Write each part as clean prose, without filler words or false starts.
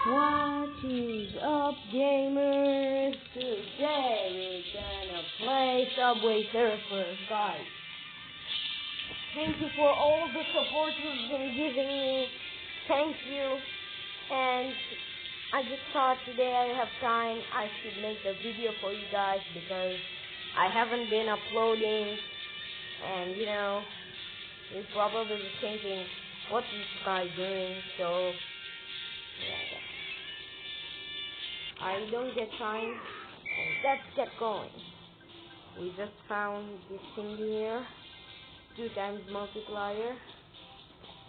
What is up, gamers? Today we're gonna play Subway Surfers, guys. Thank you for all the support you've been giving me. Thank you. And I just thought today I have time, I should make a video for you guys because I haven't been uploading. And you're probably thinking, what's this guy doing? So yeah. I don't get time, and let's get going. We just found this thing here, 2 times multiplier.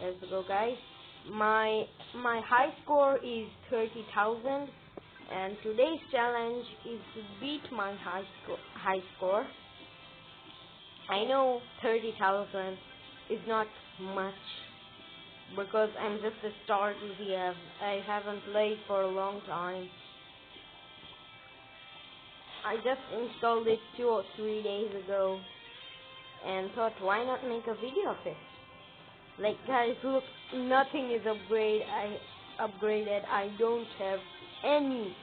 Let's go, guys. My high score is 30,000, and today's challenge is to beat my high score. I know 30,000 is not much because I'm just a starter here. I haven't played for a long time. I just installed it 2 or 3 days ago and thought, why not make a video of it? Like, guys, look, nothing is upgraded. I don't have any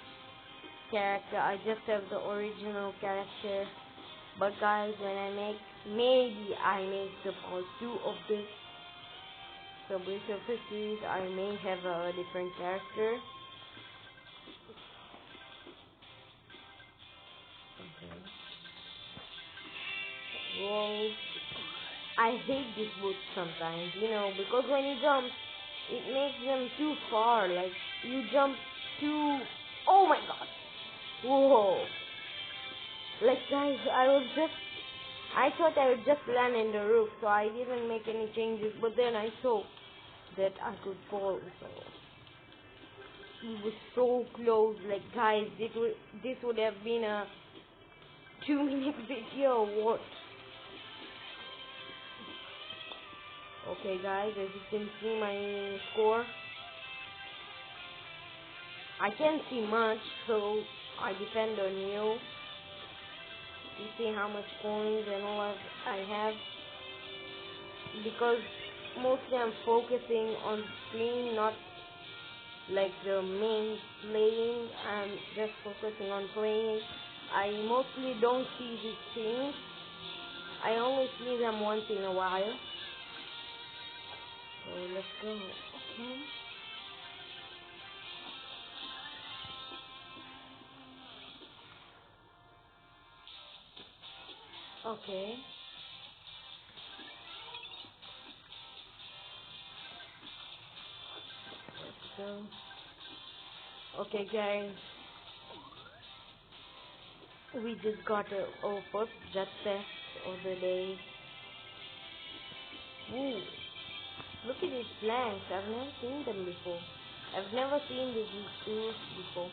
character. I just have the original character. But guys, when maybe I make the part 2 of this Subway Surfers series, I may have a different character. Whoa. I hate this boot sometimes, because when you jump, it makes them too far. Like, you jump too... Oh my god! Whoa! Like, guys, I thought I would just land in the roof, so I didn't make any changes, but then I saw that I could fall, so... It was so close. Like, guys, this would have been a 2-minute video. What? Okay, guys, as you can see my score, I can't see much, so I depend on you to see how much coins and all I have, because mostly I'm focusing on screen, not like the main playing. I'm just focusing on playing. I mostly don't see these things. I only see them once in a while. So let's go. Okay. Let's go. Okay, guys. We just got our first jet test of the day. Ooh. Look at these planks. I've never seen them before. I've never seen these tools before.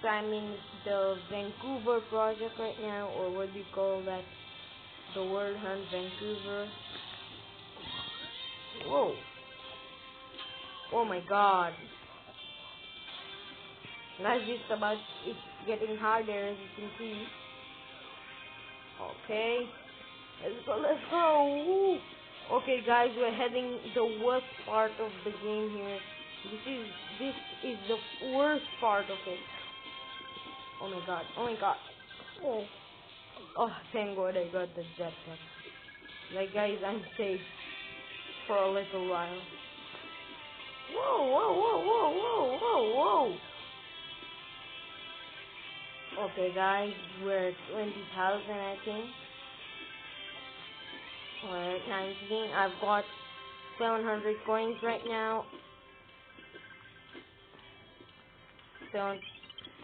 So I'm in the Vancouver project right now, or what do you call that? The World Hunt Vancouver. Whoa. Oh my god. Guys, it's getting harder, as you can see. Okay. Let's go. Woo. Okay, guys, we're heading the worst part of the game here. This is the worst part of it. Oh my god. Oh my god. Oh, thank god I got the jetpack. Like, guys, I'm safe for a little while. Whoa, whoa, whoa, whoa, whoa, whoa, whoa. Okay, guys, we're at 20,000, I think. We're at 19. I've got 700 coins right now.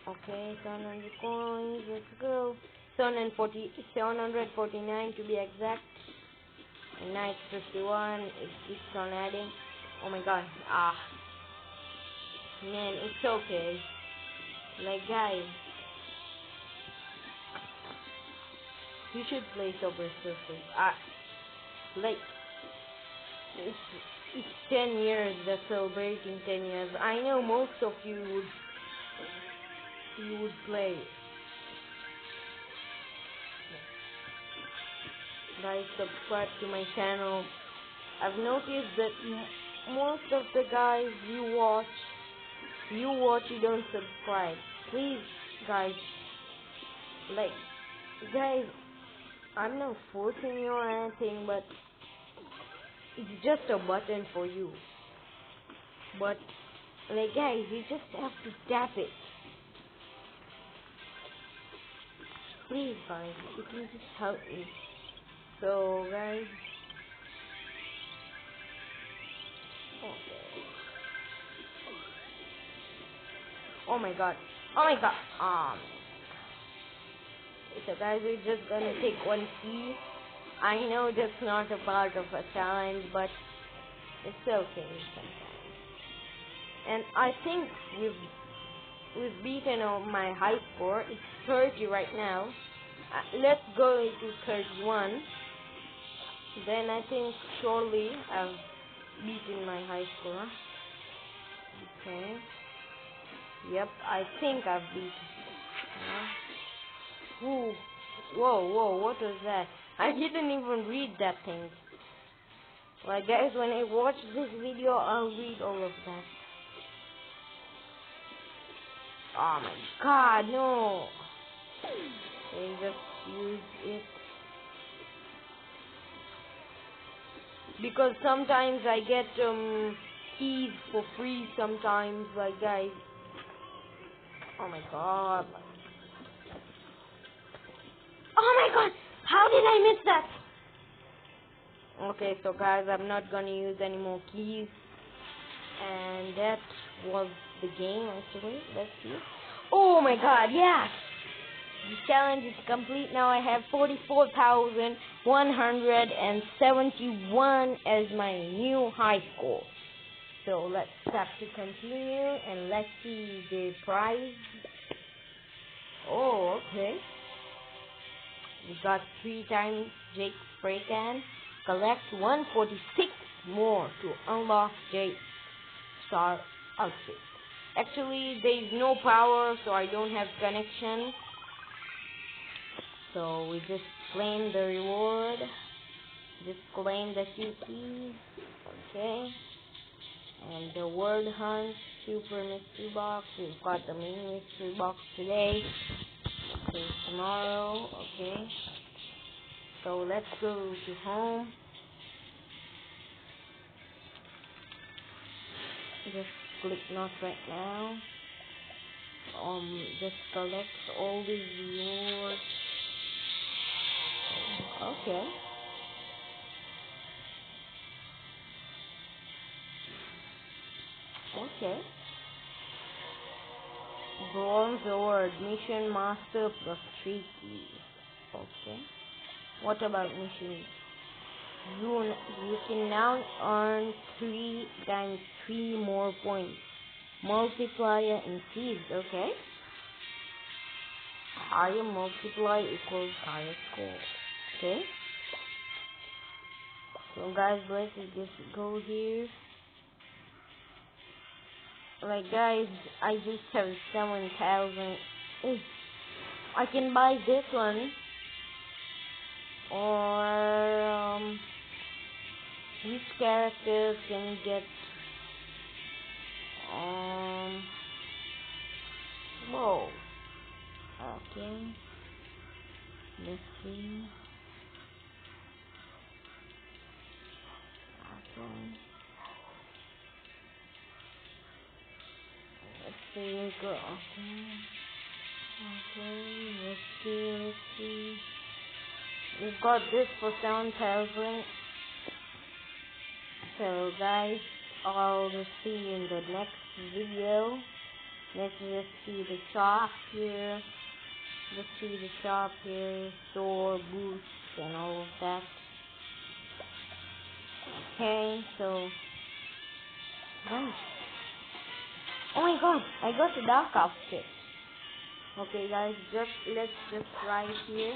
Okay, 700 coins. Let's go. 749 to be exact. And now it's 51. It keeps on adding. Oh my god. Man, it's okay. Like, guys, you should play Subway Surfers. Like, it's 10 years. They're celebrating 10 years. I know most of you would play. Guys, subscribe to my channel. I've noticed that most of the guys you watch You watch, you don't subscribe. Please, guys. Like, guys, I'm not forcing you or anything, but it's just a button for you. But, like, guys, you just have to tap it. Please, guys, you can just help me. So, guys. Okay. Oh my god. Oh my god. So guys, we're just gonna take one key. I know that's not a part of a challenge, but it's okay sometimes. And I think we've beaten my high score. It's 30 right now. Let's go into 31. Then I think surely I've beaten my high score. Okay. Yep, I think I've beaten. Ooh. Whoa, what was that? I didn't even read that thing. Like, guys, when I watch this video, I'll read all of that. Oh my god, no. They just use it. Because sometimes I get keys for free sometimes, like, guys. Oh my god. Oh my god! How did I miss that? Okay, so guys, I'm not gonna use any more keys. And that was the game, actually. Let's see. Oh my god, yes! The challenge is complete now. I have 44,171 as my new high score. So let's tap to continue and let's see the prize. Oh, okay. We got 3 times Jake's spray can. Collect 146 more to unlock Jake's star outfit. Actually, there is no power, so I don't have connection. So we just claim the reward. Just claim the 2 keys. Okay. And the word hunt super mystery box. We've got the mini mystery box today. Okay, tomorrow. Okay. So let's go to home. Just click not right now. Just collect all these rewards. Okay. Okay. Bronze award, mission master plus 3 keys. Okay. What about missions? You can now earn 3 times 3 more points. Multiplier increased. Okay. Higher multiplier equals higher score. Okay. So guys, let's just go here. Like, guys, I just have 7,000. I can buy this one, or which characters can get whoa. Okay, let's see. Okay. Let's see, go. Okay, let's see. We've got this for 7,000. So guys, I'll just see you in the next video. Let's just see the shop here. Let's see the shop here, store, booths, and all of that. Okay, so guys. Oh my god, I got the dark outfit. Okay guys, let's just try here.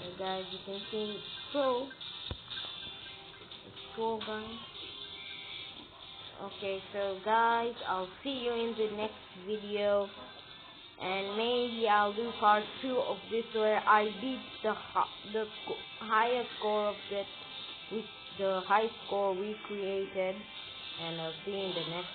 Okay guys, you can see it's pro. It's pro, guys. Okay, so guys, I'll see you in the next video. And maybe I'll do part 2 of this where I beat the higher score of that with the high score we created. and I'll see you in the next